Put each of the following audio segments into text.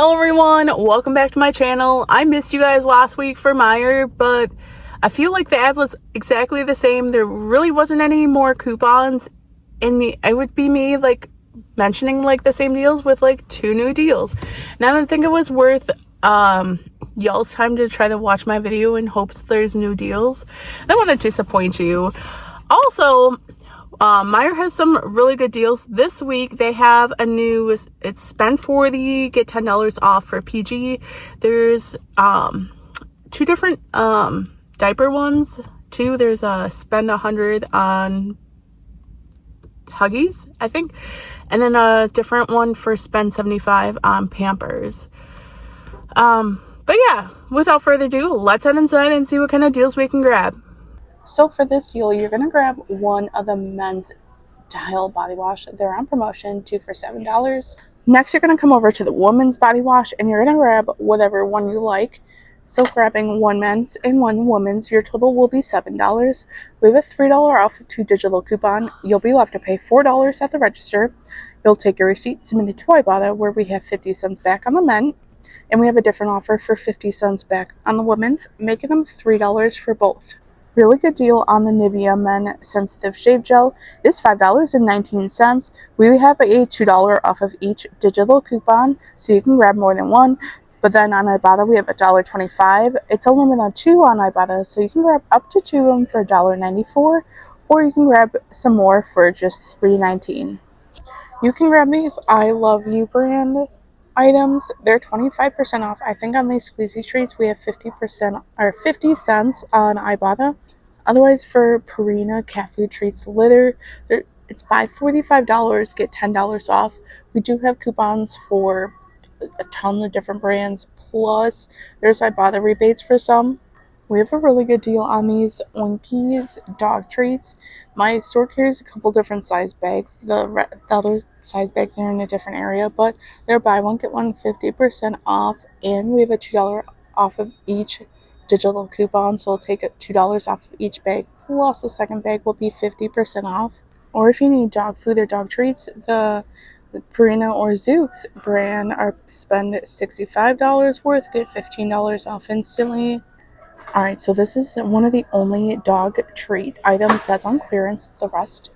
Hello everyone, welcome back to my channel. I missed you guys last week for Meijer, but I feel like the ad was exactly the same. There really wasn't any more coupons, and it would be me like mentioning like the same deals with like 2 new deals. And I didn't think it was worth y'all's time to try to watch my video in hopes there's new deals. I don't want to disappoint you. Also, Meijer has some really good deals. This week they have a new, it's spend $40, get $10 off for PG. There's two different diaper ones too. There's a spend 100 on Huggies, I think, and then a different one for spend 75 on Pampers. But yeah, without further ado, let's head inside and see what kind of deals we can grab. So for this deal, you're gonna grab one of the men's Dial body wash. They're on promotion, 2 for $7. Next, you're gonna come over to the woman's body wash and you're gonna grab whatever one you like. So grabbing one men's and one woman's, your total will be $7. We have a $3 off 2 digital coupon. You'll be left to pay $4 at the register. You'll take your receipt, submit it to Ibotta, where we have 50 cents back on the men, and we have a different offer for 50 cents back on the women's, making them $3 for both. Really good deal on the Nivea Men Sensitive Shave Gel is $5.19. We have a $2 off of each digital coupon, so you can grab more than one. But then on Ibotta, we have $1.25. It's a limit on 2 on Ibotta, so you can grab up to 2 of them for $1.94, or you can grab some more for just $3.19. You can grab these I Love You brand items. They're 25% off. I think on these squeezy treats we have 50% or 50 cents on Ibotta. Otherwise, for Purina cat food treats litter, it's buy $45, get $10 off. We do have coupons for a ton of different brands, plus there's Ibotta rebates for some. We have a really good deal on these Oinkies dog treats. My store carries a couple different size bags. The other size bags are in a different area, but they're buy one get one 50% off, and we have a $2 off of each digital coupon, so we'll take $2 off of each bag, plus the second bag will be 50% off. Or if you need dog food or dog treats, the Purina or Zooks brand are spend $65 worth, get $15 off instantly. Alright, so this is one of the only dog treat items that's on clearance. The rest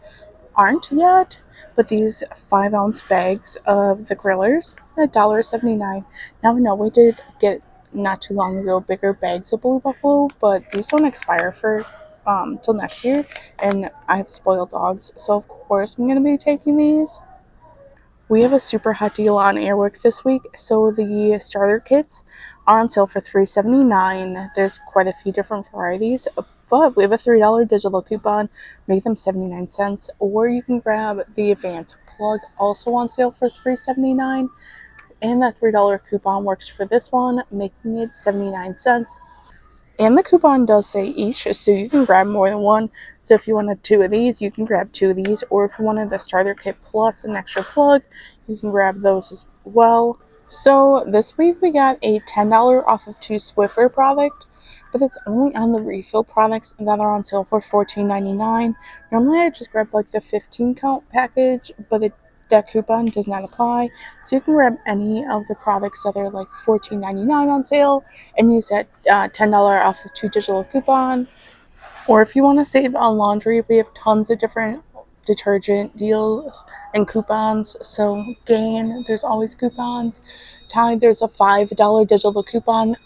aren't yet, but these 5-ounce bags of the grillers are $1.79. Now I know we did get not too long ago bigger bags of Blue Buffalo, but these don't expire for till next year, and I have spoiled dogs, so of course I'm gonna be taking these. We have a super hot deal on Airwick this week, so the starter kits are on sale for $3.79. There's quite a few different varieties, but we have a $3 digital coupon, make them 79 cents, or you can grab the Advanced Plug, also on sale for $3.79, and that $3 coupon works for this one, making it 79 cents. And the coupon does say each, so you can grab more than one. So if you wanted 2 of these, you can grab 2 of these. Or if you wanted the starter kit plus an extra plug, you can grab those as well. So this week we got a $10 off of 2 Swiffer product, but it's only on the refill products that are on sale for $14.99. Normally I just grab like the 15 count package, but that coupon does not apply, so you can grab any of the products that are like $14.99 on sale and use that $10 off of 2 digital coupon. Or if you want to save on laundry, we have tons of different detergent deals and coupons. So Gain, there's always coupons. Tide, there's a $5 digital coupon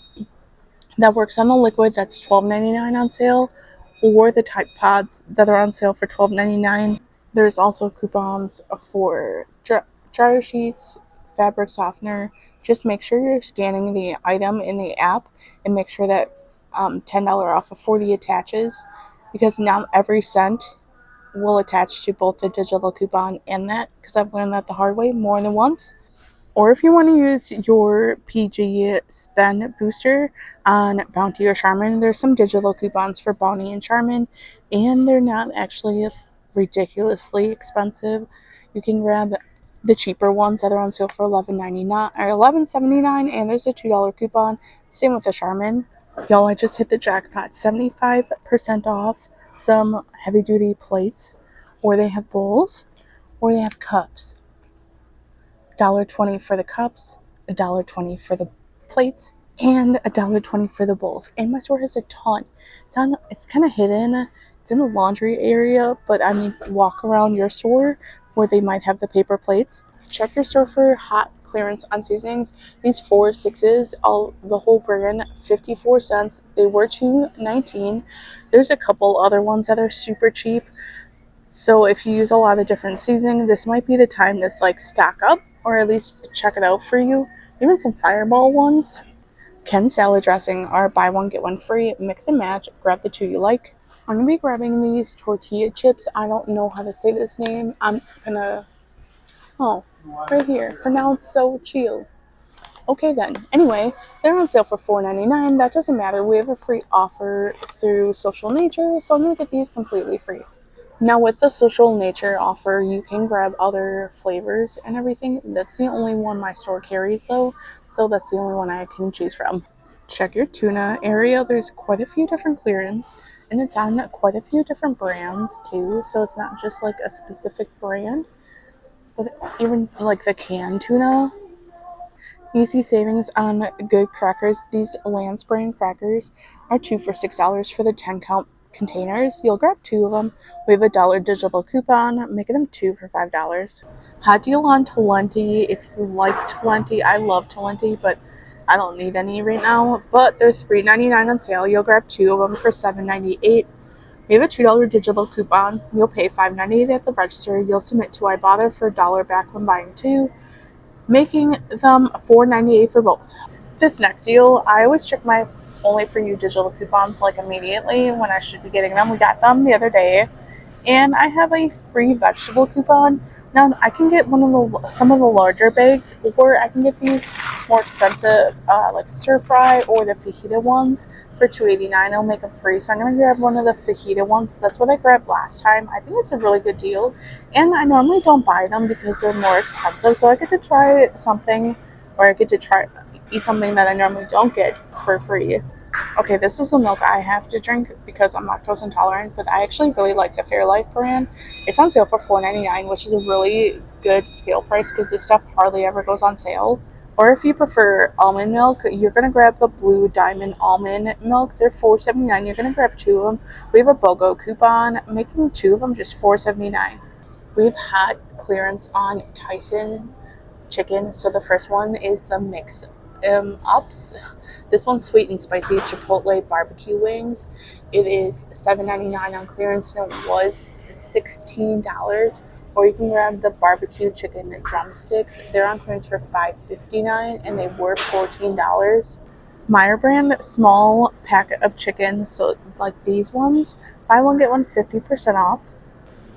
that works on the liquid that's $12.99 on sale, or the Tide Pods that are on sale for $12.99. There's also coupons for dryer sheets, fabric softener. Just make sure you're scanning the item in the app and make sure that $10 off of 40 attaches, because now every cent will attach to both the digital coupon and that, because I've learned that the hard way more than once. Or if you want to use your PG spend booster on Bounty or Charmin, there's some digital coupons for Bounty and Charmin, and they're not actually ridiculously expensive. You can grab the cheaper ones that are on sale for $11.99 or $11.79, and there's a $2 coupon. Same with the Charmin. Y'all, I just hit the jackpot. 75% off some heavy duty plates, or they have bowls, or they have cups. $1.20 for the cups, $1.20 for the plates and $1.20 for the bowls. And my store has a ton. It's kind of hidden. It's in the laundry area, but I mean, walk around your store where they might have the paper plates. Check your store for hot clearance on seasonings. These 4-6s, all the whole brand, 54 cents. They were $2.19. There's a couple other ones that are super cheap. So if you use a lot of different seasoning, this might be the time to like stock up or at least check it out for you. Even some Fireball ones. Ken salad dressing are buy one get one free. Mix and match. Grab the two you like. I'm gonna be grabbing these tortilla chips. I don't know how to say this name. I'm gonna right here. Pronounced so chill. Okay then. Anyway, they're on sale for $4.99. That doesn't matter. We have a free offer through Social Nature, so I'm gonna get these completely free. Now with the Social Nature offer, you can grab other flavors and everything. That's the only one my store carries though, so that's the only one I can choose from. Check your tuna area. There's quite a few different clearance, and it's on quite a few different brands too, so it's not just like a specific brand, but even like the canned tuna. You see savings on good crackers. These Lance brand crackers are 2 for $6 for the 10 count containers. You'll grab 2 of them. We have a $1 digital coupon, making them 2 for $5. Hot deal on Talenti. If you like Talenti, I love Talenti, but I don't need any right now. But they're $3.99 on sale. You'll grab 2 of them for $7.98. We have a $2 digital coupon. You'll pay $5.98 at the register. You'll submit to ibotta for $1 back when buying 2, making them $4.98 for both. This next deal, I always check my only for you digital coupons like immediately when I should be getting them. We got them the other day, and I have a free vegetable coupon. Now I can get some of the larger bags, or I can get these more expensive like stir fry or the fajita ones for $2.89. It'll make them free, so I'm gonna grab one of the fajita ones. That's what I grabbed last time. I think it's a really good deal, and I normally don't buy them because they're more expensive, so I get to try something, or I get to eat something that I normally don't get for free. Okay, this is the milk I have to drink because I'm lactose intolerant, but I actually really like the Fairlife brand. It's on sale for $4.99, which is a really good sale price because this stuff hardly ever goes on sale. Or if you prefer almond milk, you're going to grab the Blue Diamond almond milk. They're $4.79. You're going to grab 2 of them. We have a BOGO coupon, making 2 of them just $4.79. We have hot clearance on Tyson chicken. So the first one is the mix ups. This one's sweet and spicy chipotle barbecue wings. It is $7.99 on clearance, and it was $16. Or you can grab the barbecue chicken drumsticks. They're on clearance for $5.59, and they were $14. Meijer brand small pack of chicken, so like these ones, buy one get one 50% off.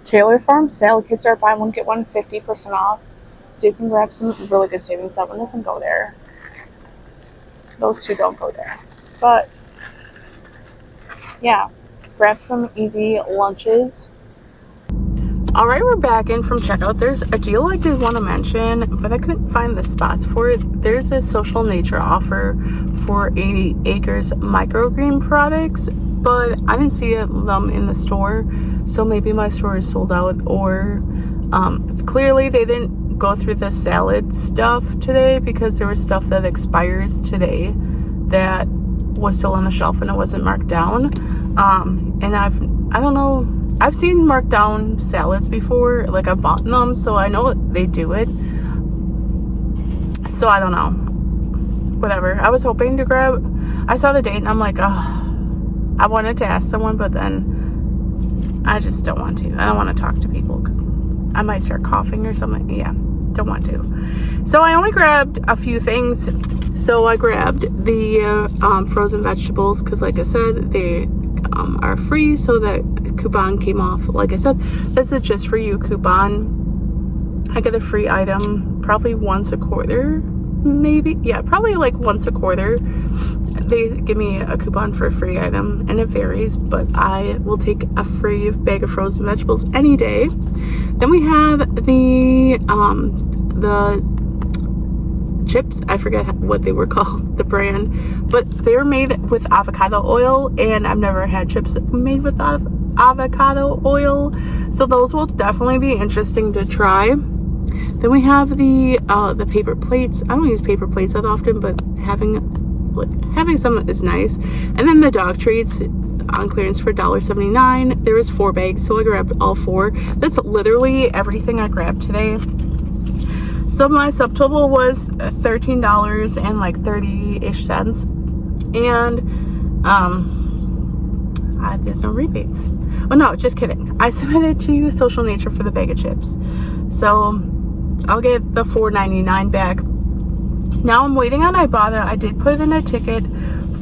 Taylor Farm salad kits are buy one get one 50% off, so you can grab some really good savings. That one doesn't go there. Those two don't go there. But yeah, grab some easy lunches. Alright, we're back in from checkout. There's a deal I did want to mention, but I couldn't find the spots for it. There's a Social Nature offer for 80 Acres microgreen products, but I didn't see them in the store, so maybe my store is sold out, or clearly they didn't go through the salad stuff today because there was stuff that expires today that was still on the shelf and it wasn't marked down. And I don't know, I've seen marked down salads before, like I've bought them, so I know they do it. So I don't know. Whatever. I was hoping to grab, I saw the date and I'm like, oh, I wanted to ask someone, but then I just don't want to. I don't want to talk to people because I might start coughing or something. Yeah, don't want to. So I only grabbed a few things. So I grabbed the frozen vegetables because, like I said, they are free, so that coupon came off. Like I said, that's a just for you coupon. I get a free item probably once a quarter, maybe. Yeah, probably like once a quarter they give me a coupon for a free item, and it varies, but I will take a free bag of frozen vegetables any day. Then we have the chips. I forget what they were called, the brand, but they're made with avocado oil, and I've never had chips made with avocado oil, so those will definitely be interesting to try. Then we have the paper plates. I don't use paper plates that often, but having some is nice. And then the dog treats on clearance for $1.79. There was 4 bags, so I grabbed all 4. That's literally everything I grabbed today. So my subtotal was $13 and like 30-ish cents. And there's no rebates. Oh no, just kidding. I submitted to Social Nature for the bag of chips. So I'll get the $4.99 back. Now I'm waiting on Ibotta. I did put in a ticket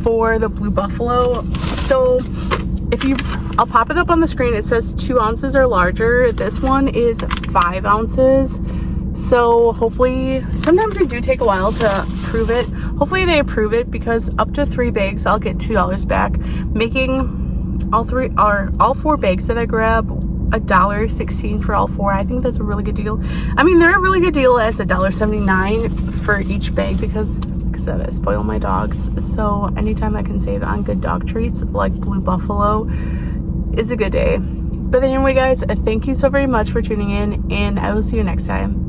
for the Blue Buffalo. So I'll pop it up on the screen. It says 2 ounces or larger. This one is 5 ounces. So hopefully, sometimes they do take a while to approve it. Hopefully they approve it, because up to 3 bags, I'll get $2 back, making all 4 bags that I grab $1.16 for all 4. I think that's a really good deal. I mean, they're a really good deal as $1.79 for each bag, because I spoil my dogs. So anytime I can save on good dog treats like Blue Buffalo is a good day. But anyway, guys, thank you so very much for tuning in, and I will see you next time.